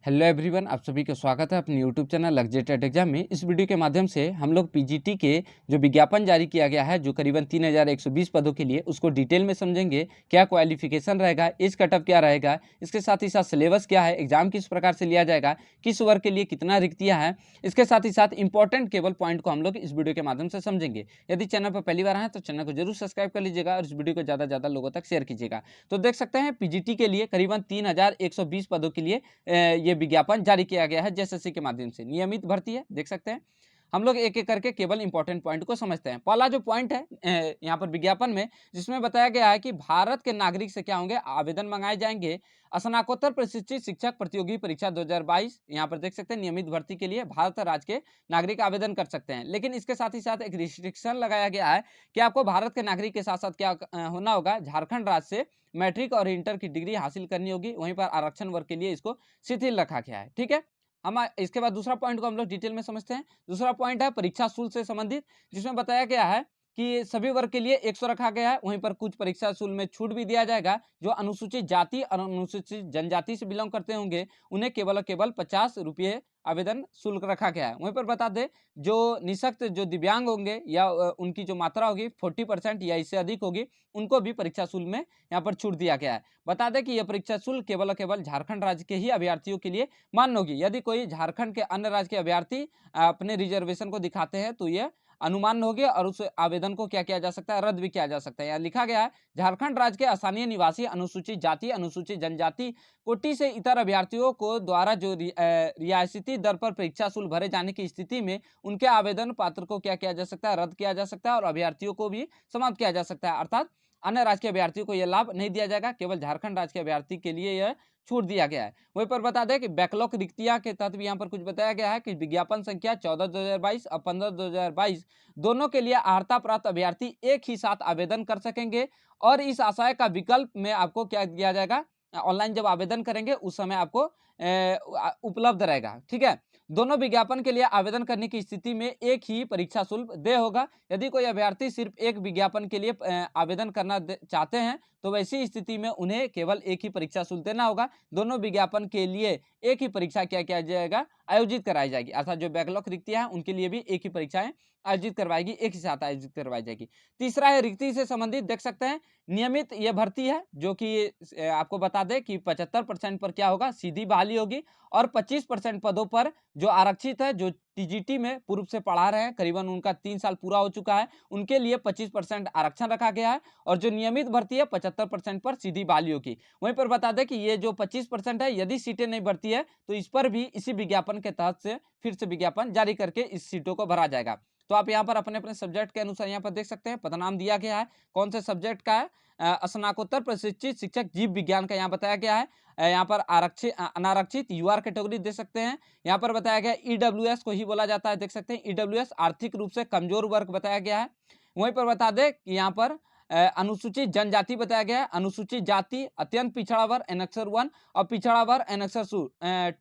Hello everyone, आप सभी का स्वागत है अपने YouTube channel luxury TET exam में। इस वीडियो के माध्यम से हम लोग पीजीटी के जो विज्ञापन जारी किया गया है, जो करीबन 3120 पदों के लिए, उसको डिटेल में समझेंगे। क्या क्वालिफिकेशन रहेगा, एज कट ऑफ क्या रहेगा, इसके साथ ही साथ सिलेबस क्या है, एग्जाम किस प्रकार से लिया जाएगा, किस वर्ग के लिए कितना रिक्तियाँ हैं, इसके साथ ही साथ इंपॉर्टेंट केवल पॉइंट को हम लोग इस वीडियो के माध्यम से समझेंगे। यदि चैनल पर पहली बार आए तो चैनल को जरूर सब्सक्राइब कर लीजिएगा और इस वीडियो को ज़्यादा से ज़्यादा लोगों तक शेयर कीजिएगा। तो देख सकते हैं पीजीटी के लिए करीबन 3120 पदों के लिए ये विज्ञापन जारी किया गया है जेएसएससी के माध्यम से। नियमित भर्ती है, देख सकते हैं। हम लोग एक एक करके केवल इंपॉर्टेंट पॉइंट को समझते हैं। पहला जो पॉइंट है यहाँ पर विज्ञापन में, जिसमें बताया गया है कि भारत के नागरिक से क्या होंगे, आवेदन मंगाए जाएंगे स्नातकोत्तर प्रशिक्षित शिक्षक प्रतियोगी परीक्षा 2022। यहाँ पर देख सकते हैं नियमित भर्ती के लिए भारत राज्य के नागरिक आवेदन कर सकते हैं। लेकिन इसके साथ ही साथ एक रिस्ट्रिक्शन लगाया गया है कि आपको भारत के नागरिक के साथ साथ क्या होना होगा, झारखंड राज्य से मैट्रिक और इंटर की डिग्री हासिल करनी होगी। वहीं पर आरक्षण वर्ग के लिए इसको शिथिल रखा गया है। ठीक है, हम इसके बाद दूसरा पॉइंट को हम लोग डिटेल में समझते हैं। दूसरा पॉइंट है परीक्षा शुल्क से संबंधित, जिसमें बताया गया है कि सभी वर्ग के लिए 100 रखा गया है। वहीं पर कुछ परीक्षा शुल्क में छूट भी दिया जाएगा। जो अनुसूचित जाति और अनुसूचित जनजाति से बिलोंग करते होंगे, उन्हें केवल और केवल 50 रुपये आवेदन शुल्क रखा गया है। वहीं पर बता दें, जो निःशक्त जो दिव्यांग होंगे या उनकी जो मात्रा होगी 40% या इससे अधिक होगी, उनको भी परीक्षा शुल्क में यहाँ पर छूट दिया गया है। बता दें कि यह परीक्षा शुल्क केवल और केवल झारखंड राज्य के ही अभ्यर्थियों के लिए मान्य होगी। यदि कोई झारखंड के अन्य राज्य के अभ्यर्थी अपने रिजर्वेशन को दिखाते हैं तो यह अनुमान्य होगी और उस आवेदन को क्या किया जा सकता है, रद्द भी किया जा सकता है। यहाँ लिखा गया है, झारखंड राज्य के स्थानीय निवासी अनुसूचित जाति अनुसूचित जनजाति कोटि से इतर अभ्यर्थियों को द्वारा जो रियायती दर पर परीक्षा शुल्क भरे जाने की स्थिति में उनके आवेदन पत्र को क्या किया जा सकता है, रद्द किया जा सकता है और अभ्यर्थियों को भी समाप्त किया जा सकता है। अर्थात अन्य राज्य के अभ्यर्थियों को यह लाभ नहीं दिया जाएगा, केवल झारखंड राज्य के अभ्यर्थी के लिए यह छूट दिया गया है। वहीं पर बता दें कि बैकलॉग रिक्तियां के तहत भी यहाँ पर कुछ बताया गया है कि विज्ञापन संख्या 14/2022 और 15/2022 दोनों के लिए अर्हता प्राप्त अभ्यर्थी एक ही साथ आवेदन कर सकेंगे। और इस आशय का विकल्प में आपको क्या दिया जाएगा, ऑनलाइन जब आवेदन करेंगे उस समय आपको उपलब्ध रहेगा। ठीक है, दोनों विज्ञापन के लिए आवेदन करने की स्थिति में एक ही परीक्षा शुल्क देय होगा। यदि कोई अभ्यर्थी सिर्फ एक विज्ञापन के लिए आवेदन करना चाहते हैं तो वैसी स्थिति में उन्हें केवल एक ही परीक्षा शुल्क देना होगा। दोनों विज्ञापन के लिए एक ही परीक्षा क्या किया जाएगा, आयोजित कराई जाएगी। अर्थात जो बैकलॉग रिक्तियां हैं उनके लिए भी एक ही परीक्षाएं आयोजित करवाएगी, एक ही साथ आयोजित करवाई जाएगी। तीसरा है रिक्ति से संबंधित, देख सकते हैं नियमित ये भर्ती है, जो कि आपको बता दें कि 75% पर क्या होगा, सीधी बहाली होगी और 25% पदों पर जो आरक्षित है, जो टीजीटी में पूर्व से पढ़ा रहे हैं, करीबन उनका 3 साल पूरा हो चुका है, उनके लिए 25% आरक्षण रखा गया है। और जो नियमित भर्ती है 75% पर सीधी बहाली होगी। वहीं पर बता दें कि ये जो 25% है, यदि सीटें नहीं भरती है तो इस पर भी इसी विज्ञापन के तहत से फिर से विज्ञापन जारी करके इस सीटों को भरा जाएगा। तो आप यहाँ पर अपने अपने सब्जेक्ट के अनुसार यहाँ पर देख सकते हैं पदनाम दिया गया है, कौन से सब्जेक्ट का है। स्नातकोत्तर प्रशिक्षित शिक्षक जीव विज्ञान का यहाँ बताया गया है। यहाँ पर आरक्षित अनारक्षित यूआर कैटेगरी दे सकते हैं। यहाँ पर बताया गया ईडब्ल्यूएस को ही बोला जाता है, देख सकते हैं ईडब्ल्यूएस आर्थिक रूप से कमजोर वर्ग बताया गया है। वहीं पर बता दें कि यहाँ पर अनुसूचित जनजाति बताया गया है, अनुसूचित जाति, अत्यंत पिछड़ा वर्ग एनेक्सर 1 और पिछड़ा वर्ग एनेक्सर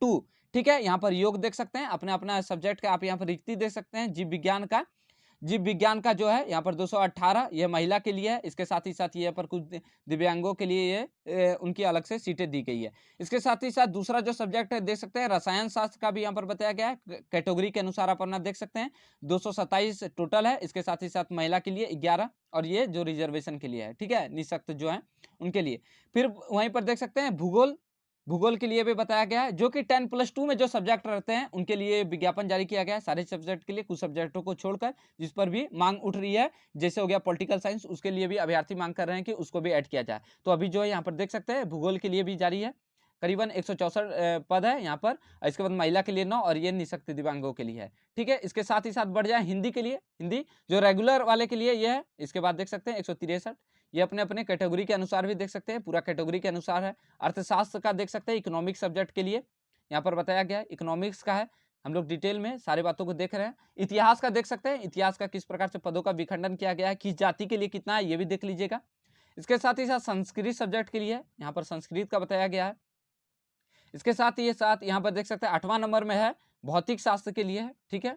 2। ठीक है, यहाँ पर योग देख सकते हैं, अपने अपना सब्जेक्ट का आप यहाँ पर रिक्ति देख सकते हैं। जीव विज्ञान का जो है यहाँ पर 218 ये महिला के लिए है। इसके साथ ही साथ ये पर कुछ दिव्यांगों के लिए ये उनकी अलग से सीटें दी गई है। इसके साथ ही साथ दूसरा जो सब्जेक्ट है देख सकते हैं, रसायन शास्त्र का भी यहाँ पर बताया गया है। कैटेगरी के अनुसार आप अपना देख सकते हैं, 227 टोटल है। इसके साथ ही साथ महिला के लिए 11 और ये जो रिजर्वेशन के लिए है, ठीक है, निःशक्त जो है उनके लिए। फिर वहीं पर देख सकते हैं भूगोल के लिए भी बताया गया है, जो कि 10+2 में जो सब्जेक्ट रहते हैं उनके लिए विज्ञापन जारी किया गया है। सारे सब्जेक्ट के लिए, कुछ सब्जेक्टों को छोड़कर जिस पर भी मांग उठ रही है, जैसे हो गया पॉलिटिकल साइंस, उसके लिए भी अभ्यर्थी मांग कर रहे हैं कि उसको भी ऐड किया जाए। तो अभी जो है यहाँ पर देख सकते हैं भूगोल के लिए भी जारी है, करीबन 164 पद है यहाँ पर। इसके बाद महिला के लिए 9 और ये निःशक्त दिव्यांगों के लिए है। ठीक है, इसके साथ ही साथ बढ़ जाए हिंदी के लिए, हिंदी जो रेगुलर वाले के लिए ये है। इसके बाद देख सकते हैं 163, ये अपने अपने कैटेगरी के अनुसार भी देख सकते हैं, पूरा कैटेगरी के अनुसार है। अर्थशास्त्र का देख सकते हैं, इकोनॉमिक्स सब्जेक्ट के लिए यहाँ पर बताया गया है, इकोनॉमिक्स का है। हम लोग डिटेल में सारी बातों को देख रहे हैं। इतिहास का देख सकते हैं, इतिहास का किस प्रकार से पदों का विखंडन किया गया है, किस जाति के लिए कितना है, ये भी देख लीजिएगा। इसके साथ ही साथ संस्कृत सब्जेक्ट के लिए यहाँ पर संस्कृत का बताया गया है। इसके साथ ही साथ यहाँ पर देख सकते हैं 8वां नंबर में है, भौतिक शास्त्र के लिए है। ठीक है,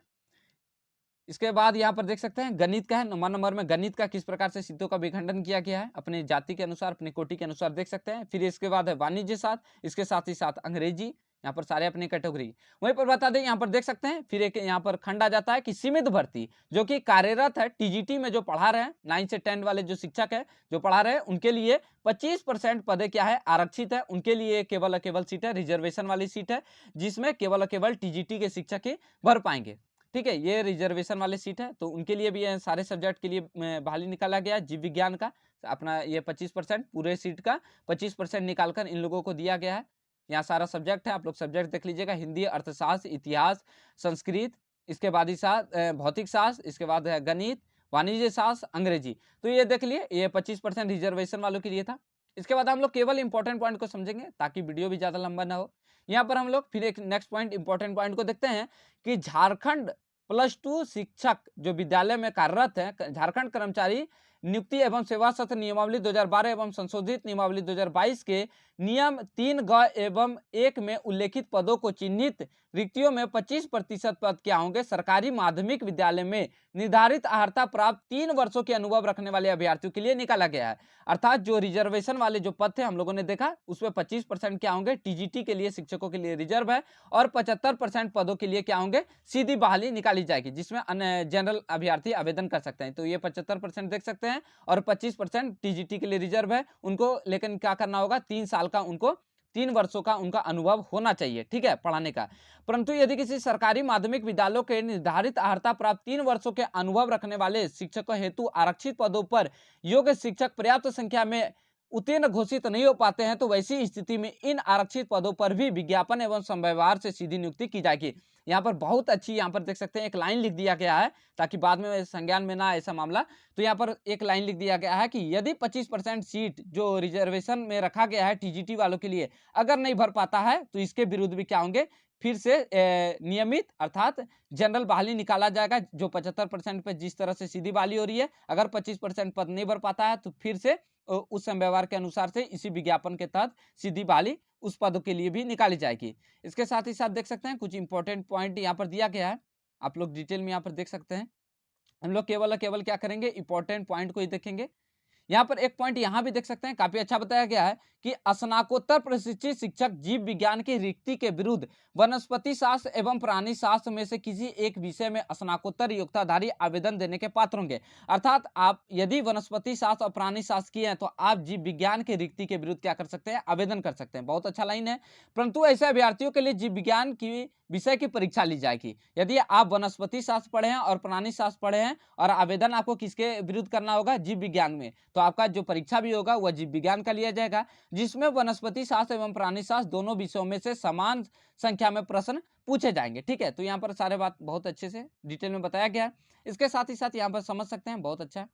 इसके बाद यहाँ पर देख सकते हैं गणित का है, 9वां नंबर में गणित का किस प्रकार से सीटों का विखंडन किया गया है, अपने जाति के अनुसार, अपने कोटि के अनुसार देख सकते हैं। फिर इसके बाद है वाणिज्य शास्त्र, इसके साथ ही साथ अंग्रेजी, यहाँ पर सारे अपनी कैटेगरी। वहीं पर बता दें, यहाँ पर देख सकते हैं फिर एक यहाँ पर खंड आ जाता है कि सीमित भर्ती, जो कि कार्यरत है टीजीटी में जो पढ़ा रहे हैं 9 से 10 वाले जो शिक्षक है जो पढ़ा रहे हैं, उनके लिए 25% पदे क्या है आरक्षित है, उनके लिए केवल केवल सीट है, रिजर्वेशन वाली सीट है, जिसमें केवल केवल टीजीटी के शिक्षक ही भर पाएंगे। ठीक है, ये रिजर्वेशन वाली सीट है, तो उनके लिए भी सारे सब्जेक्ट के लिए बहाली निकाला गया। जीव विज्ञान का अपना ये 25% पूरे सीट का 25% निकालकर इन लोगों को दिया गया है। यहाँ सारा सब्जेक्ट है, आप लोग सब्जेक्ट देख लीजिएगा, हिंदी, अर्थशास्त्र, इतिहास, संस्कृत, इसके बाद ही भौतिक शास्त्र, इसके बाद है गणित, वाणिज्य शास्त्र, अंग्रेजी। तो ये देख लिए, ये 25% रिजर्वेशन वालों के लिए था। इसके बाद हम लोग केवल इंपॉर्टेंट पॉइंट को समझेंगे ताकि वीडियो भी ज्यादा लंबा ना हो। यहाँ पर हम लोग फिर एक नेक्स्ट पॉइंट, इंपॉर्टेंट पॉइंट को देखते हैं कि झारखंड +2 शिक्षक जो विद्यालय में कार्यरत है, झारखंड कर्मचारी नियुक्ति एवं सेवा सत्र नियमावली 2012 एवं संशोधित नियमावली 2022 के नियम 3 एवं 1 में उल्लेखित पदों को चिन्हित रिक्तियों में 25% पद क्या होंगे सरकारी माध्यमिक विद्यालय में निर्धारित अर्हता प्राप्त 3 वर्षों के अनुभव रखने वाले अभ्यर्थियों के लिए निकाला गया है। अर्थात जो रिजर्वेशन वाले जो पद थे हम लोगों ने देखा, उसमें 25% क्या होंगे टीजीटी के लिए, शिक्षकों के लिए रिजर्व है, और 75% पदों के लिए क्या होंगे सीधी बहाली निकाली जाएगी, जिसमें अन्य जनरल अभ्यर्थी आवेदन कर सकते हैं। तो ये 75% देख सकते हैं, और 25% टीजीटी के लिए रिजर्व है उनको, लेकिन क्या करना होगा 3 साल का उनको 3 वर्षों का उनका अनुभव होना चाहिए, ठीक है, पढ़ाने का। परंतु यदि किसी सरकारी माध्यमिक विद्यालयों के निर्धारित अर्हता प्राप्त 3 वर्षों के अनुभव रखने वाले शिक्षकों हेतु आरक्षित पदों पर योग्य शिक्षक पर्याप्त संख्या में उत्तीर्ण घोषित नहीं हो पाते हैं, तो वैसी स्थिति में इन आरक्षित पदों पर भी विज्ञापन एवं संव्यवहार से सीधी नियुक्ति की जाएगी। यहाँ पर बहुत अच्छी, यहाँ पर देख सकते हैं एक लाइन लिख दिया गया है ताकि बाद में संज्ञान में ना ऐसा मामला। तो यहाँ पर एक लाइन लिख दिया गया है कि यदि 25% सीट जो रिजर्वेशन में रखा गया है टीजीटी वालों के लिए अगर नहीं भर पाता है, तो इसके विरुद्ध भी क्या होंगे फिर से नियमित अर्थात जनरल बहाली निकाला जाएगा। जो 75% पे जिस तरह से सीधी बहाली हो रही है, अगर 25% पद नहीं भर पाता है तो फिर से उस संव्यवहार के अनुसार से इसी विज्ञापन के तहत सीधी बहाली उस पदों के लिए भी निकाली जाएगी। इसके साथ ही साथ देख सकते हैं कुछ इंपॉर्टेंट पॉइंट यहाँ पर दिया गया है, आप लोग डिटेल में यहाँ पर देख सकते हैं। हम लोग केवल केवल क्या करेंगे, इंपॉर्टेंट पॉइंट को ही देखेंगे। यहाँ पर एक पॉइंट यहाँ भी देख सकते हैं, काफी अच्छा बताया गया है कि स्नातकोत्तर प्रशिक्षित शिक्षक जीव विज्ञान की रिक्ति के विरुद्ध वनस्पति शास्त्र एवं प्राणी शास्त्र में से किसी एक विषय में स्नातकोत्तर योग्यताधारी आवेदन देने के पात्र होंगे। अर्थात आप यदि वनस्पति शास्त्र और प्राणी शास्त्र किए हैं तो आप जीव विज्ञान की रिक्ति के विरुद्ध क्या कर सकते हैं, आवेदन कर सकते हैं। बहुत अच्छा लाइन है। परंतु ऐसे अभ्यर्थियों के लिए जीव विज्ञान की विषय की परीक्षा ली जाएगी। यदि आप वनस्पति शास्त्र पढ़े हैं और प्राणी शास्त्र पढ़े हैं और आवेदन आपको किसके विरुद्ध करना होगा, जीव विज्ञान में, तो आपका जो परीक्षा भी होगा वह जीव विज्ञान का लिया जाएगा, जिसमें वनस्पति शास्त्र एवं प्राणी शास्त्र दोनों विषयों में से समान संख्या में प्रश्न पूछे जाएंगे। ठीक है, तो यहाँ पर सारे बात बहुत अच्छे से डिटेल में बताया गया है। इसके साथ ही साथ यहाँ पर समझ सकते हैं, बहुत अच्छा है।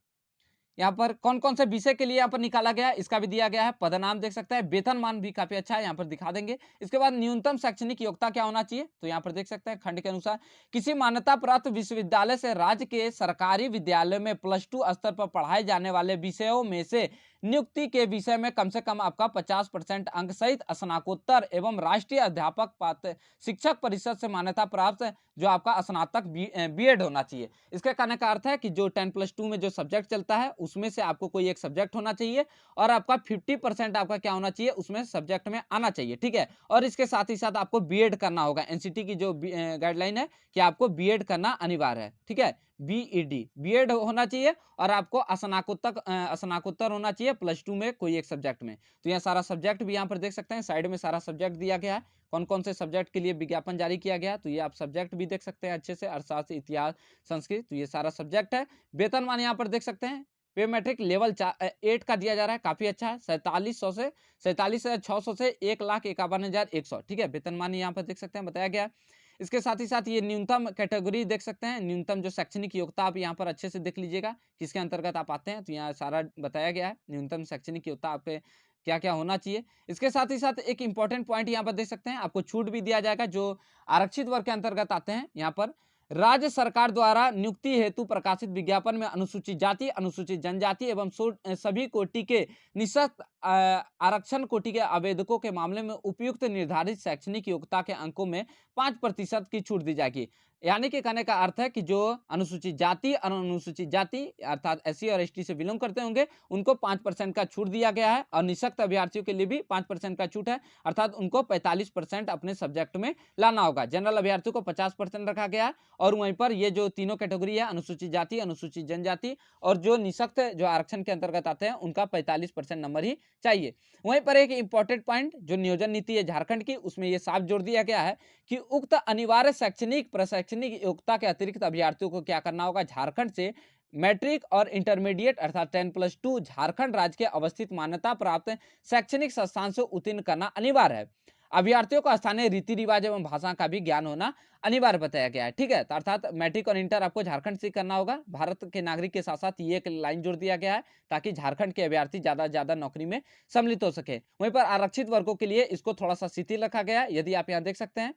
यहाँ पर कौन कौन से विषय के लिए यहाँ पर निकाला गया है इसका भी दिया गया है। पदनाम देख सकते हैं, वेतनमान भी काफी अच्छा है, यहाँ पर दिखा देंगे। इसके बाद न्यूनतम शैक्षणिक योग्यता क्या होना चाहिए, तो यहाँ पर देख सकते हैं खंड के अनुसार किसी मान्यता प्राप्त विश्वविद्यालय से राज्य के सरकारी विद्यालय में +2 स्तर पर पढ़ाए जाने वाले विषयों में से नियुक्ति के विषय में कम से कम आपका 50% अंक सहित स्नातकोत्तर एवं राष्ट्रीय अध्यापक पात्र शिक्षक परिषद से मान्यता प्राप्त जो आपका स्नातक बीएड होना चाहिए। इसके कहने का अर्थ है कि जो 10+2 में जो सब्जेक्ट चलता है उसमें से आपको कोई एक सब्जेक्ट होना चाहिए और आपका 50% आपका क्या होना चाहिए उसमें सब्जेक्ट में आना चाहिए। ठीक है, और इसके साथ ही साथ आपको बीएड करना होगा। एनसीटी की जो गाइडलाइन है कि आपको बीएड करना अनिवार्य है। ठीक है, बीईडी बीएड होना चाहिए और आपको स्नातकोत्तर होना चाहिए +2 में कोई एक सब्जेक्ट में। तो यहाँ सारा सब्जेक्ट भी यहाँ पर देख सकते हैं, साइड में सारा सब्जेक्ट दिया गया है, कौन कौन से सब्जेक्ट के लिए विज्ञापन जारी किया गया। तो ये आप सब्जेक्ट भी देख सकते हैं अच्छे से, अर्थशास्त्र, इतिहास, संस्कृत, तो ये सारा सब्जेक्ट है। वेतनमान यहाँ पर देख सकते हैं, पे मैट्रिक लेवल 8 का दिया जा रहा है, काफी अच्छा है। 47,600 से 1,51,100। ठीक है, वेतनमान यहाँ पर देख सकते हैं, बताया गया। इसके साथ ही साथ ये न्यूनतम कैटेगरी देख सकते हैं, न्यूनतम जो शैक्षणिक योग्यता आप यहाँ पर अच्छे से देख लीजिएगा किसके अंतर्गत आप आते हैं। तो यहाँ सारा बताया गया है, न्यूनतम शैक्षणिक योग्यता आप पे क्या क्या होना चाहिए। इसके साथ ही साथ एक इंपॉर्टेंट पॉइंट यहाँ पर देख सकते हैं, आपको छूट भी दिया जाएगा जो आरक्षित वर्ग के अंतर्गत आते हैं। यहाँ पर राज्य सरकार द्वारा नियुक्ति हेतु प्रकाशित विज्ञापन में अनुसूचित जाति, अनुसूचित जनजाति एवं सभी कोटि के निःशक्त आरक्षण कोटि के आवेदकों के मामले में उपयुक्त निर्धारित शैक्षणिक योग्यता के अंकों में 5% की छूट दी जाएगी। यानी कि कहने का अर्थ है कि जो अनुसूचित जाति अनुसूचित जाति अर्थात एससी और एसटी से बिलोंग करते होंगे उनको 5% का छूट दिया गया है और निःशक्त अभ्यर्थियों के लिए भी 5% का छूट है, अर्थात उनको 45% अपने सब्जेक्ट में लाना होगा। जनरल अभ्यर्थियों को 50% रखा गया है और वहीं पर ये जो तीनों कैटेगरी है अनुसूचित जाति, अनुसूचित जनजाति और जो निःशक्त जो आरक्षण के अंतर्गत आते हैं उनका 45% नंबर ही चाहिए। वहीं पर एक इंपॉर्टेंट पॉइंट जो नियोजन नीति है झारखंड की, उसमें यह साफ जोड़ दिया गया है कि उक्त अनिवार्य शैक्षणिक प्रशैक्षणिक योग्यता के अतिरिक्त अभ्यर्थियों को क्या करना होगा, झारखंड से मैट्रिक और इंटरमीडिएट अर्थात 10+2 झारखंड राज्य के अवस्थित मान्यता प्राप्त शैक्षणिक संस्थान से उत्तीर्ण करना अनिवार्य है। अभ्यर्थियों को स्थानीय रीति रिवाज एवं भाषा का भी ज्ञान होना अनिवार्य बताया गया है। ठीक है, तो अर्थात मैट्रिक और इंटर आपको झारखंड से करना होगा। भारत के नागरिक के साथ साथ ये एक लाइन जोड़ दिया गया है ताकि झारखंड के अभ्यर्थी ज्यादा से ज्यादा नौकरी में सम्मिलित हो सके। वहीं पर आरक्षित वर्गों के लिए इसको थोड़ा सा शिथिल रखा गया है, यदि आप यहाँ देख सकते हैं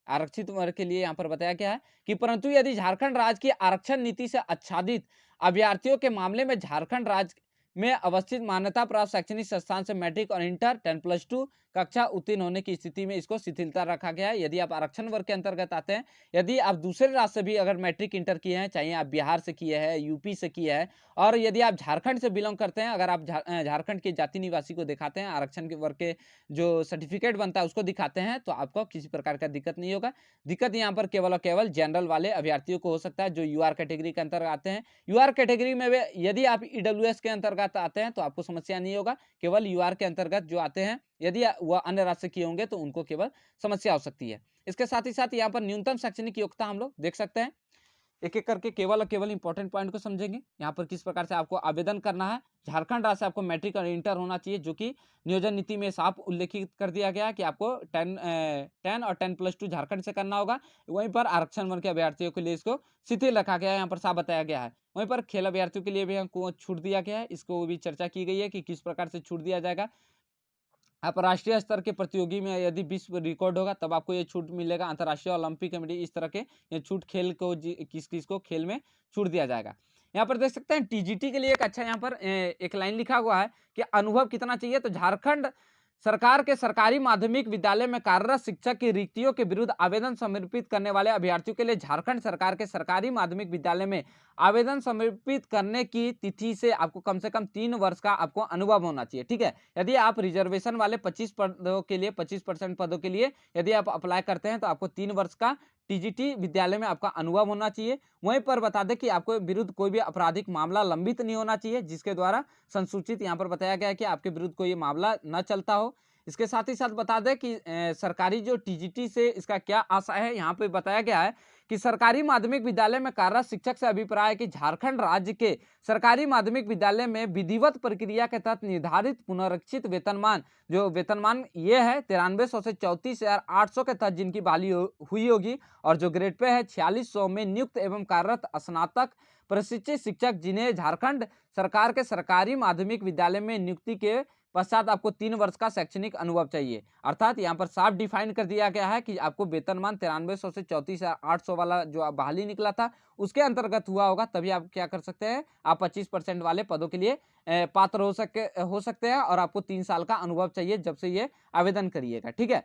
आरक्षित वर्ग के लिए यहाँ पर बताया गया है कि परंतु यदि झारखंड राज्य की आरक्षण नीति से आच्छादित अभ्यर्थियों के मामले में झारखंड राज्य में अवस्थित मान्यता प्राप्त शैक्षणिक संस्थान से मैट्रिक और इंटर 10+2 कक्षा उत्तीर्ण होने की स्थिति में इसको शिथिलता रखा गया है। यदि आप आरक्षण वर्ग के अंतर्गत आते हैं, यदि आप दूसरे राज्य से भी अगर मैट्रिक इंटर किए हैं, चाहे आप बिहार से किए हैं, यूपी से किए हैं और यदि आप झारखंड से बिलोंग करते हैं, अगर आप झारखंड के जाति निवासी को दिखाते हैं आरक्षण के वर्ग के जो सर्टिफिकेट बनता है उसको दिखाते हैं तो आपको किसी प्रकार का दिक्कत नहीं होगा। दिक्कत यहाँ पर केवल और केवल जनरल वाले अभ्यर्थियों को हो सकता है जो यूआर कैटेगरी के अंतर्गत आते हैं। यूआर कैटेगरी में यदि आप ईडब्ल्यूएस के अंतर्गत आते हैं तो आपको समस्या नहीं होगा। केवल यूआर के अंतर्गत जो आते हैं यदि वह अन्य राज्य से किए होंगे तो उनको केवल समस्या हो सकती है। इसके साथ ही साथ यहाँ पर न्यूनतम शैक्षणिक योग्यता हम लोग देख सकते हैं। एक एक करके केवल और केवल इंपॉर्टेंट पॉइंट को समझेंगे। यहाँ पर किस प्रकार से आपको आवेदन करना है। झारखंड राज्य से आपको मैट्रिक और इंटर होना चाहिए जो कि नियोजन नीति में साफ उल्लेखित कर दिया गया है कि आपको 10 और 10+2 झारखंड से करना होगा। वहीं पर आरक्षण वर्ग के अभ्यर्थियों के लिए इसको शिथिल रखा गया है, यहाँ पर साफ बताया गया है। वहीं पर खेल अभ्यर्थियों के लिए भी हमको छूट दिया गया है, इसको भी चर्चा की गई है कि किस प्रकार से छूट दिया जाएगा। आप राष्ट्रीय स्तर के प्रतियोगी में यदि विश्व रिकॉर्ड होगा तब आपको ये छूट मिलेगा। अंतर्राष्ट्रीय ओलंपिक कमेटी इस तरह के ये छूट खेल को किस किस को खेल में छूट दिया जाएगा। यहाँ पर देख सकते हैं टीजीटी के लिए एक अच्छा यहाँ पर एक लाइन लिखा हुआ है कि अनुभव कितना चाहिए, तो झारखंड सरकार के सरकारी माध्यमिक विद्यालय में कार्यरत शिक्षक की रिक्तियों के विरुद्ध आवेदन समर्पित करने वाले अभ्यर्थियों के लिए झारखंड सरकार के सरकारी माध्यमिक विद्यालय में आवेदन समर्पित करने की तिथि से आपको कम से कम 3 वर्ष का आपको अनुभव होना चाहिए। ठीक है, यदि आप रिजर्वेशन वाले 25 पदों के लिए 25% पदों के लिए यदि आप अप्लाई करते हैं तो आपको 3 वर्ष का टीजीटी विद्यालय में आपका अनुभव होना चाहिए। वहीं पर बता दें कि आपको विरुद्ध कोई भी आपराधिक मामला लंबित नहीं होना चाहिए जिसके द्वारा संसूचित यहाँ पर बताया गया है कि आपके विरुद्ध कोई मामला न चलता हो। इसके साथ ही साथ बता दें कि सरकारी जो टीजीटी से इसका क्या आशा है, यहाँ पे बताया गया है कि सरकारी माध्यमिक विद्यालय में कार्यरत शिक्षक से अभिप्राय है कि झारखंड राज्य के सरकारी माध्यमिक विद्यालय में विधिवत प्रक्रिया के तहत निर्धारित पुनरीक्षित वेतनमान, जो वेतनमान ये है 9300 से 34,800 के तहत जिनकी बहाली हुई होगी और जो ग्रेड पे है 4600 में नियुक्त एवं कार्यरत स्नातक प्रशिक्षित शिक्षक जिन्हें झारखंड सरकार के सरकारी माध्यमिक विद्यालय में नियुक्ति के पश्चात आपको 3 वर्ष का शैक्षणिक अनुभव चाहिए। अर्थात यहाँ पर साफ डिफाइन कर दिया गया है कि आपको वेतनमान 9300 से 34,800 वाला जो बहाली निकला था उसके अंतर्गत हुआ होगा तभी आप क्या कर सकते हैं, आप 25% वाले पदों के लिए पात्र हो सकते हैं और आपको 3 साल का अनुभव चाहिए जब से ये आवेदन करिएगा। ठीक है,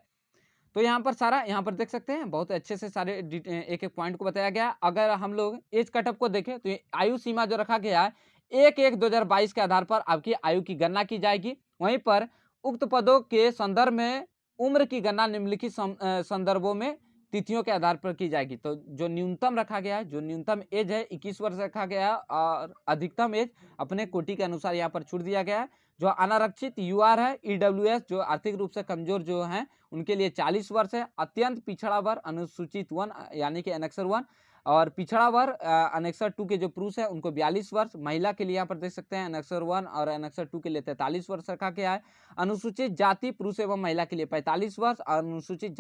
तो यहाँ पर सारा यहाँ पर देख सकते हैं बहुत अच्छे से सारे एक एक पॉइंट को बताया गया। अगर हम लोग एज कटअप को देखें तो आयु सीमा जो रखा गया है 1/1/2022 के आधार पर आपकी आयु की गणना की जाएगी। वहीं पर उक्त पदों के संदर्भ में उम्र की गणना निम्नलिखित संदर्भों में तिथियों के आधार पर की जाएगी। तो जो न्यूनतम रखा गया है, जो न्यूनतम एज है 21 वर्ष रखा गया है और अधिकतम एज अपने कोटि के अनुसार यहाँ पर छूट दिया गया है। जो अनारक्षित यूआर है, ईडब्ल्यूएस जो आर्थिक रूप से कमजोर जो हैं उनके लिए 40 वर्ष है। अत्यंत पिछड़ा वर्ग अनुसूचित 1 यानी कि एनेक्सर 1 और पिछड़ा वर्ग एनेक्सर 2 के जो पुरुष है उनको 42 वर्ष। महिला के लिए यहाँ पर देख सकते हैं एनेक्सर 1 और एनेक्सर 2 के लिए 43 वर्ष रखा गया है। अनुसूचित जाति पुरुष एवं महिला के लिए 45 वर्ष, अनुसूचित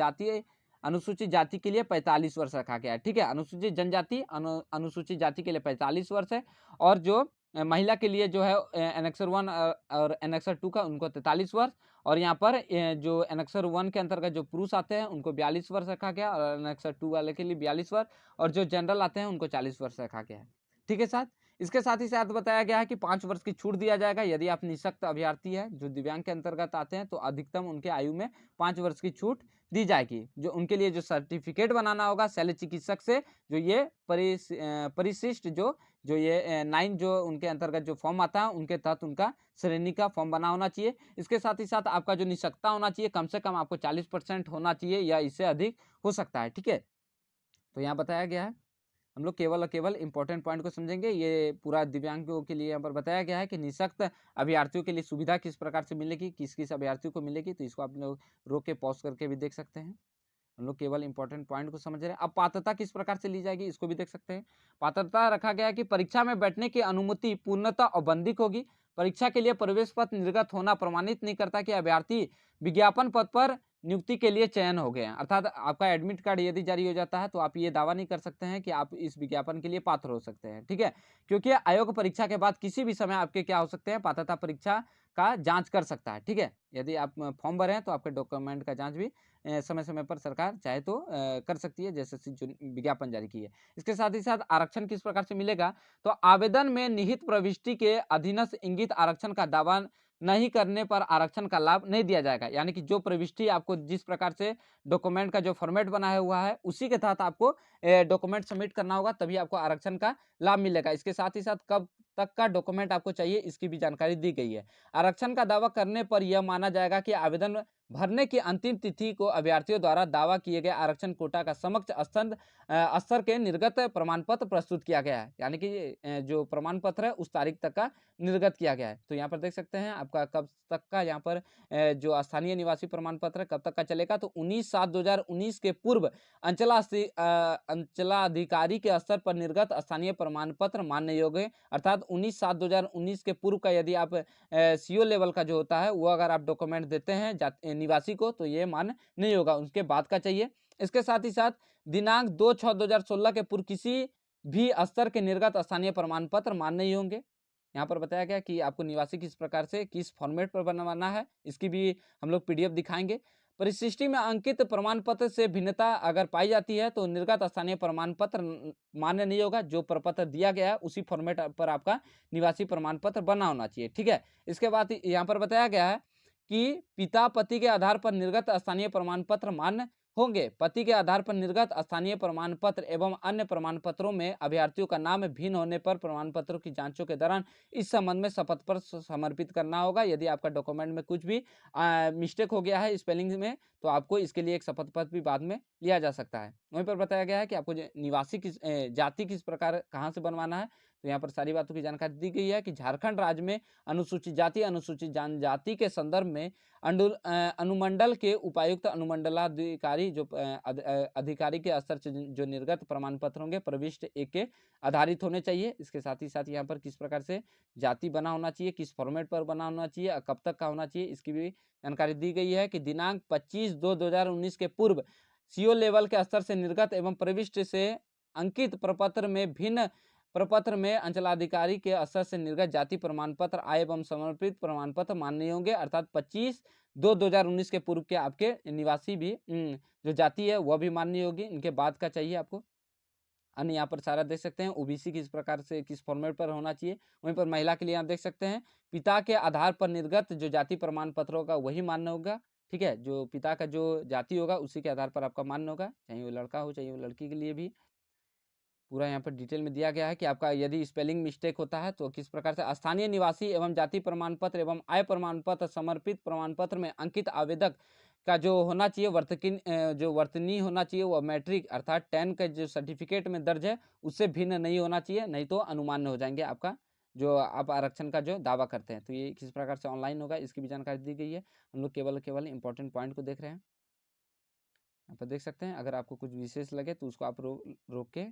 जाति के लिए 45 वर्ष रखा गया है। ठीक है, अनुसूचित जनजाति अनुसूचित जाति के लिए 45 वर्ष है और जो महिला के लिए जो है एनेक्सर 1 और एनेक्सर 2 का उनको 43 वर्ष और यहाँ पर जो एनेक्सर 1 के अंतर्गत जो पुरुष आते हैं उनको 42 वर्ष रखा गया और एनेक्सर 2 वाले के लिए 42 वर्ष और जो जनरल आते हैं उनको 40 वर्ष रखा गया है। ठीक है साथ इसके साथ ही साथ बताया गया है कि 5 वर्ष की छूट दिया जाएगा यदि आप निःशक्त अभ्यर्थी है जो दिव्यांग के अंतर्गत आते हैं, तो अधिकतम उनके आयु में 5 वर्ष की छूट दी जाएगी। जो उनके लिए जो सर्टिफिकेट बनाना होगा शल्य चिकित्सक से, जो ये परिशिष्ट जो ये 9 जो उनके अंतर्गत जो फॉर्म आता है उनके तहत उनका श्रेणी का फॉर्म बना होना चाहिए। इसके साथ ही साथ आपका जो निःशक्तता होना चाहिए कम से कम आपको 40% होना चाहिए या इससे अधिक हो सकता है, ठीक है। तो यहाँ बताया गया है, हम लोग केवल और केवल इंपॉर्टेंट पॉइंट को समझेंगे। ये पूरा दिव्यांगों के लिए यहाँ पर बताया गया है कि निःशक्त अभ्यर्थियों के लिए सुविधा किस प्रकार से मिलेगी, किस किस अभ्यर्थियों को मिलेगी, तो इसको आप लोग रोक के पॉज करके भी देख सकते हैं। हम लोग केवल इंपॉर्टेंट पॉइंट को समझ रहे हैं। अब पात्रता किस प्रकार से ली जाएगी इसको भी देख सकते हैं। पात्रता रखा गया है कि परीक्षा में बैठने की अनुमति पूर्णतः औपबंधिक होगी। परीक्षा के लिए प्रवेश पत्र निर्गत होना प्रमाणित नहीं करता कि अभ्यर्थी विज्ञापन पद पर नियुक्ति के लिए चयन हो गए हैं। अर्थात आपका एडमिट कार्ड यदि जारी हो जाता है तो आप ये दावा नहीं कर सकते हैं कि आप इस विज्ञापन के लिए पात्र हो सकते हैं, ठीक है। क्योंकि आयोग परीक्षा के बाद किसी भी समय आपके क्या हो सकते हैं, पात्रता परीक्षा का जांच कर सकता है, ठीक है। यदि आप फॉर्म भरे हैं तो आपके डॉक्यूमेंट का जांच भी समय समय पर सरकार चाहे तो कर सकती है, जैसे जो विज्ञापन जारी की है। इसके साथ ही साथ आरक्षण किस प्रकार से मिलेगा, तो आवेदन में निहित प्रविष्टि के अधीनस्थ इंगित आरक्षण का दावा नहीं करने पर आरक्षण का लाभ नहीं दिया जाएगा। यानी कि जो प्रविष्टि आपको जिस प्रकार से डॉक्यूमेंट का जो फॉर्मेट बनाया हुआ है उसी के तहत आपको डॉक्यूमेंट सबमिट करना होगा, तभी आपको आरक्षण का लाभ मिलेगा। इसके साथ ही साथ कब तक का डॉक्यूमेंट आपको चाहिए इसकी भी जानकारी दी गई है। आरक्षण का दावा करने पर यह माना जाएगा कि आवेदन भरने की अंतिम तिथि को अभ्यर्थियों द्वारा दावा किए गए आरक्षण कोटा का समक्ष स्तर के निर्गत प्रमाण पत्र प्रस्तुत किया गया है। यानी कि जो प्रमाण पत्र है उस तारीख तक का निर्गत किया गया है। तो यहाँ पर देख सकते हैं आपका कब तक का यहाँ पर जो स्थानीय निवासी प्रमाण पत्र कब तक का चलेगा, तो 19/7/2019 के पूर्व अंचलाधिकारी के स्तर पर निर्गत स्थानीय प्रमाण पत्र मान्य योग्य है। अर्थात 19/7/2019 के पूर्व का यदि आप सीओ लेवल का जो होता है वो अगर आप डॉक्यूमेंट देते हैं निवासी को तो ये मान्य नहीं होगा, उसके बाद का चाहिए। इसके साथ ही साथ दिनांक 2/6/2016 के पूर्व किसी भी स्तर के निर्गत स्थानीय प्रमाण पत्र मान्य नहीं होंगे। यहाँ पर बताया गया कि आपको निवासी किस प्रकार से किस फॉर्मेट पर बनवाना है, इसकी भी हम लोग पीडीएफ दिखाएंगे। परिशिष्टि में अंकित प्रमाण पत्र से भिन्नता अगर पाई जाती है तो निर्गत स्थानीय प्रमाण पत्र मान्य नहीं होगा। जो प्रपत्र दिया गया है उसी फॉर्मेट पर आपका निवासी प्रमाण पत्र बना होना चाहिए, ठीक है। इसके बाद यहाँ पर बताया गया है कि पिता पति के आधार पर निर्गत स्थानीय प्रमाण पत्र मान्य होंगे। पति के आधार पर निर्गत स्थानीय प्रमाण पत्र एवं अन्य प्रमाण पत्रों में अभ्यर्थियों का नाम भिन्न होने पर प्रमाण पत्रों की जांचों के दौरान इस संबंध में शपथ पत्र समर्पित करना होगा। यदि आपका डॉक्यूमेंट में कुछ भी मिस्टेक हो गया है स्पेलिंग में तो आपको इसके लिए एक शपथ पत्र भी बाद में लिया जा सकता है। वहीं पर बताया गया है कि आपको निवासी किस जाति किस प्रकार कहाँ से बनवाना है, तो यहाँ पर सारी बातों की जानकारी दी गई है कि झारखंड राज्य में अनुसूचित जाति अनुसूचित जनजाति के संदर्भ में अनुमंडल के उपायुक्त अनुमंडलाधिकारी जो अधिकारी के स्तर से जो निर्गत प्रमाण पत्र होंगे प्रविष्ट एक के आधारित होने चाहिए। इसके साथ ही साथ यहाँ पर किस प्रकार से जाति बना होना चाहिए, किस फॉर्मेट पर बना होना चाहिए, कब तक का होना चाहिए, इसकी भी जानकारी दी गई है कि दिनांक 25/2/2019 के पूर्व सीओ लेवल के स्तर से निर्गत एवं प्रविष्ट से अंकित प्रपत्र में भिन्न प्रपत्र में अंचलाधिकारी के स्तर से निर्गत जाति प्रमाण पत्र आय एवं समर्पित प्रमाण पत्र मान्य होंगे। अर्थात 25/2/2019 के पूर्व के आपके निवासी भी जो जाति है वह भी मान्य होगी। इनके बाद का चाहिए आपको। अन्य यहाँ पर सारा देख सकते हैं ओबीसी किस प्रकार से किस फॉर्मेट पर होना चाहिए। वहीं पर महिला के लिए आप देख सकते हैं पिता के आधार पर निर्गत जो जाति प्रमाण पत्र होगा वही मान्य होगा, ठीक है। जो पिता का जो जाति होगा उसी के आधार पर आपका मान्य होगा, चाहे वो लड़का हो चाहे वो लड़की के लिए भी। पूरा यहाँ पर डिटेल में दिया गया है कि आपका यदि स्पेलिंग मिस्टेक होता है तो किस प्रकार से स्थानीय निवासी एवं जाति प्रमाण पत्र एवं आय प्रमाण पत्र समर्पित प्रमाण पत्र में अंकित आवेदक का जो होना चाहिए जो वर्तनी होना चाहिए वो मैट्रिक अर्थात 10 का जो सर्टिफिकेट में दर्ज है उससे भिन्न नहीं होना चाहिए, नहीं तो अनुमान्य हो जाएंगे आपका जो आप आरक्षण का जो दावा करते हैं। तो ये किस प्रकार से ऑनलाइन होगा इसकी भी जानकारी दी गई है। हम लोग केवल इंपॉर्टेंट पॉइंट को देख रहे हैं। यहाँ पर देख सकते हैं अगर आपको कुछ विशेष लगे तो उसको आप रोक के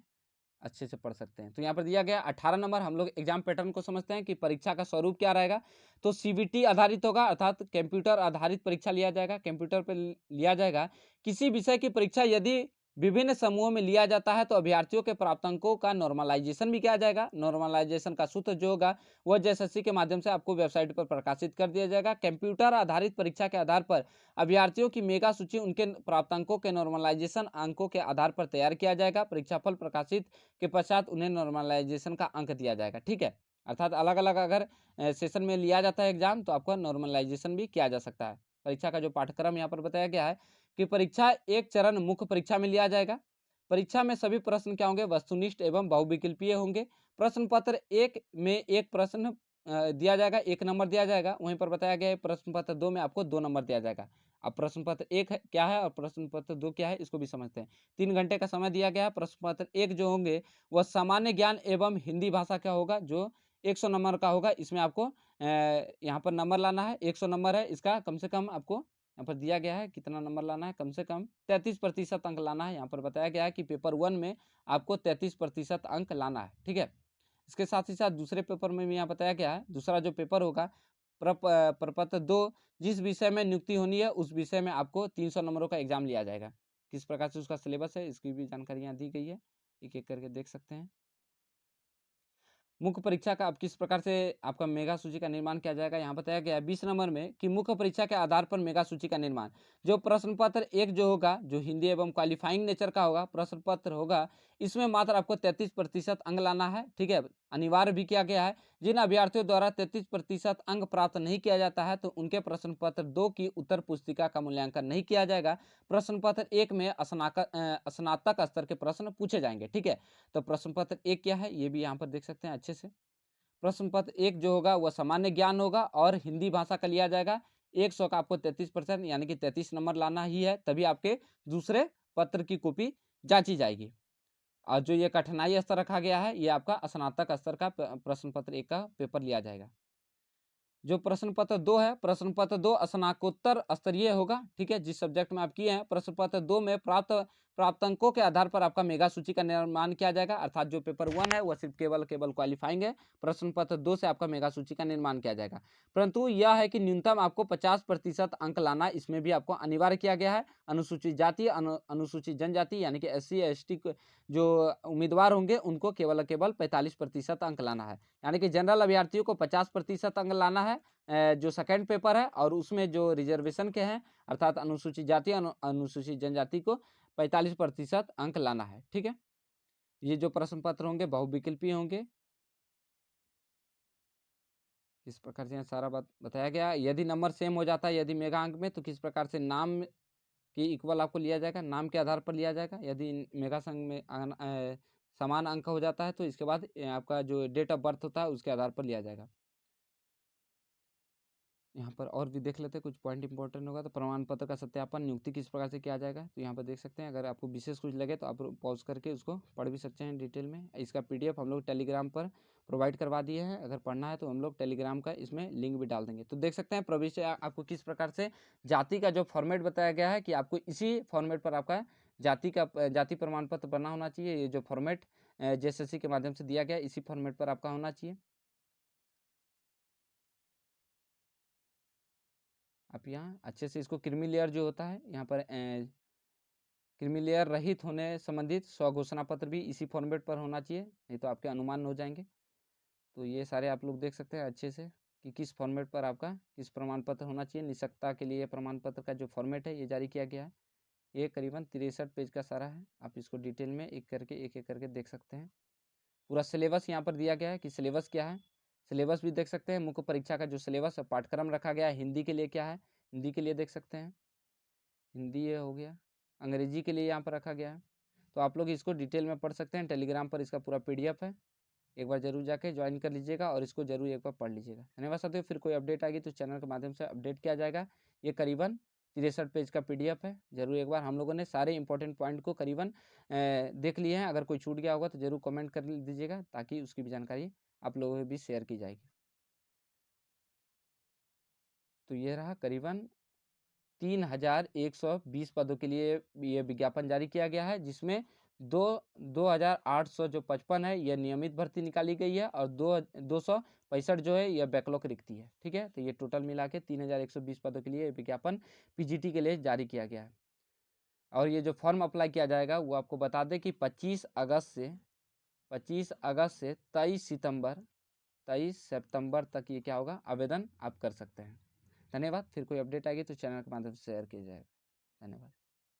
अच्छे से पढ़ सकते हैं। तो यहाँ पर दिया गया 18 नंबर। हम लोग एग्जाम पैटर्न को समझते हैं कि परीक्षा का स्वरूप क्या रहेगा। तो सीबीटी आधारित होगा अर्थात कंप्यूटर आधारित परीक्षा लिया जाएगा, कंप्यूटर पर लिया जाएगा। किसी विषय की परीक्षा यदि विभिन्न समूहों में लिया जाता है तो अभ्यर्थियों के प्राप्तांकों का नॉर्मलाइजेशन भी किया जाएगा। नॉर्मलाइजेशन का सूत्र जो होगा वह जेएसएससी के माध्यम से आपको वेबसाइट पर प्रकाशित कर दिया जाएगा। कंप्यूटर आधारित परीक्षा के आधार पर अभ्यर्थियों की मेगा सूची उनके प्राप्तांकों के नॉर्मलाइजेशन अंकों के आधार पर तैयार किया जाएगा। परीक्षाफल प्रकाशित के पश्चात उन्हें नॉर्मलाइजेशन का अंक दिया जाएगा। ठीक है, अर्थात अलग अलग अगर सेशन में लिया जाता है एग्जाम तो आपका नॉर्मलाइजेशन भी किया जा सकता है। परीक्षा का जो पाठ्यक्रम यहाँ पर बताया गया है कि परीक्षा एक चरण मुख्य परीक्षा में लिया जाएगा। परीक्षा में सभी प्रश्न क्या होंगे, वस्तुनिष्ठ एवं बहुविकल्पीय होंगे। प्रश्न पत्र एक में एक प्रश्न दिया जाएगा, 1 नंबर दिया जाएगा। वहीं पर बताया गया है प्रश्न पत्र 2 में आपको 2 नंबर दिया जाएगा। अब प्रश्न पत्र 1 क्या है और प्रश्न पत्र 2 क्या है, इसको भी समझते हैं। 3 घंटे का समय दिया गया है। प्रश्न पत्र 1 जो होंगे वह सामान्य ज्ञान एवं हिंदी भाषा का होगा, जो 100 नंबर का होगा। इसमें आपको यहाँ पर नंबर लाना है, 100 नंबर है, इसका कम से कम आपको यहाँ पर दिया गया है कितना नंबर लाना है, कम से कम 33% अंक लाना है। यहाँ पर बताया गया है कि पेपर 1 में आपको 33% अंक लाना है। ठीक है, इसके साथ ही साथ दूसरे पेपर में भी यहाँ बताया गया है, दूसरा जो पेपर होगा प्रपत्र 2 जिस विषय में नियुक्ति होनी है उस विषय में आपको 300 नंबरों का एग्जाम लिया जाएगा। किस प्रकार से उसका सिलेबस है इसकी भी जानकारी यहाँ दी गई है, एक एक करके देख सकते हैं। मुख्य परीक्षा का अब किस प्रकार से आपका मेगा सूची का निर्माण किया जाएगा, यहाँ बताया गया है 20 नंबर में कि मुख्य परीक्षा के आधार पर मेगा सूची का निर्माण। जो प्रश्न पत्र 1 जो होगा, जो हिंदी एवं क्वालिफाइंग नेचर का होगा प्रश्न पत्र होगा, इसमें मात्र आपको 33% अंक लाना है। ठीक है, अनिवार्य भी किया गया है। जिन अभ्यर्थियों द्वारा 33% अंक प्राप्त नहीं किया जाता है तो उनके प्रश्न पत्र 2 की उत्तर पुस्तिका का मूल्यांकन नहीं किया जाएगा। प्रश्न पत्र 1 में स्नातक स्तर के प्रश्न पूछे जाएंगे। ठीक है, तो प्रश्न पत्र 1 क्या है ये भी यहाँ पर देख सकते हैं अच्छे से। प्रश्न पत्र 1 जो होगा वह सामान्य ज्ञान होगा और हिंदी भाषा का लिया जाएगा। 100 का आपको 33% यानी कि 33 नंबर लाना ही है, तभी आपके दूसरे पत्र की कॉपी जांची जाएगी। और जो ये कठिनाई स्तर रखा गया है ये आपका स्नातक स्तर का प्रश्न पत्र 1 का पेपर लिया जाएगा। जो प्रश्न पत्र 2 है, प्रश्न पत्र 2 स्नातकोत्तर स्तरीय होगा। ठीक है, जिस सब्जेक्ट में आप किए हैं प्रश्न पत्र 2 में प्राप्त अंकों के आधार पर आपका मेगा सूची का निर्माण किया जाएगा। अर्थात जो पेपर 1 है वह सिर्फ केवल क्वालिफाइंग है, प्रश्न पत्र 2 से आपका मेगा सूची का निर्माण किया जाएगा। परंतु यह है कि न्यूनतम आपको 50% अंक लाना, इसमें भी आपको अनिवार्य किया गया है। अनुसूचित जाति अनुसूचित जनजाति यानी कि SC ST जो उम्मीदवार होंगे उनको केवल 45% अंक लाना है। यानी कि जनरल अभ्यर्थियों को 50% अंक लाना है जो सेकंड पेपर है, और उसमें जो रिजर्वेशन के हैं अर्थात अनुसूचित जाति अनुसूचित जनजाति को 45% अंक लाना है। ठीक है, ये जो प्रश्न पत्र होंगे बहुविकल्पीय होंगे। इस प्रकार से सारा बात बताया गया। यदि नंबर सेम हो जाता है यदि मेगा अंक में तो किस प्रकार से नाम की इक्वल आपको लिया जाएगा, नाम के आधार पर लिया जाएगा। यदि मेगा संघ में समान अंक हो जाता है तो इसके बाद आपका जो डेट ऑफ बर्थ होता है उसके आधार पर लिया जाएगा। यहाँ पर और भी देख लेते हैं कुछ पॉइंट इंपॉर्टेंट होगा। तो प्रमाण पत्र का सत्यापन नियुक्ति किस प्रकार से किया जाएगा, तो यहाँ पर देख सकते हैं। अगर आपको विशेष कुछ लगे तो आप पॉज करके उसको पढ़ भी सकते हैं डिटेल में। इसका PDF हम लोग टेलीग्राम पर प्रोवाइड करवा दिए हैं, अगर पढ़ना है तो हम लोग टेलीग्राम का इसमें लिंक भी डाल देंगे। तो देख सकते हैं प्रवेश आपको किस प्रकार से जाति का जो फॉर्मेट बताया गया है कि आपको इसी फॉर्मेट पर आपका जाति प्रमाण पत्र बना होना चाहिए। ये जो फॉर्मेट JSSC के माध्यम से दिया गया इसी फॉर्मेट पर आपका होना चाहिए। आप यहाँ अच्छे से इसको क्रीमी लेयर जो होता है यहाँ पर क्रीमी लेयर रहित होने संबंधित स्वघोषणा पत्र भी इसी फॉर्मेट पर होना चाहिए, नहीं तो आपके अनुमान हो जाएंगे। तो ये सारे आप लोग देख सकते हैं अच्छे से कि किस फॉर्मेट पर आपका किस प्रमाण पत्र होना चाहिए। निष्पक्षता के लिए प्रमाण पत्र का जो फॉर्मेट है ये जारी किया गया है। ये करीबन 63 पेज का सारा है, आप इसको डिटेल में एक एक करके देख सकते हैं। पूरा सिलेबस यहाँ पर दिया गया है कि सिलेबस क्या है, सिलेबस भी देख सकते हैं। मुख्य परीक्षा का जो सिलेबस पाठ्यक्रम रखा गया है हिंदी के लिए क्या है, हिंदी के लिए देख सकते हैं, हिंदी ये हो गया। अंग्रेजी के लिए यहाँ पर रखा गया है, तो आप लोग इसको डिटेल में पढ़ सकते हैं। टेलीग्राम पर इसका पूरा PDF है, एक बार जरूर जाके ज्वाइन कर लीजिएगा और इसको जरूर एक बार पढ़ लीजिएगा। धन्यवाद साथियों, फिर कोई अपडेट आएगी तो चैनल के माध्यम से अपडेट किया जाएगा। ये करीबन 63 पेज का PDF है, जरूर एक बार। हम लोगों ने सारे इंपॉर्टेंट पॉइंट को करीबन देख लिए हैं। अगर कोई छूट गया होगा तो जरूर कमेंट कर दीजिएगा ताकि उसकी भी जानकारी आप लोगों के बीच शेयर की जाएगी। तो ये रहा करीबन 3120 पदों के लिए ये विज्ञापन जारी किया गया है, जिसमें 2855 है यह नियमित भर्ती निकाली गई है और 265 जो है यह बैकलॉग रिक्ति है। ठीक है, तो ये टोटल मिला के 3120 पदों के लिए विज्ञापन PGT के लिए जारी किया गया है। और ये जो फॉर्म अप्लाई किया जाएगा वो आपको बता दें कि 25 अगस्त से 23 सितंबर तक ये क्या होगा, आवेदन आप कर सकते हैं। धन्यवाद। फिर कोई अपडेट आएगी तो चैनल के माध्यम से शेयर किया जाएगा। धन्यवाद।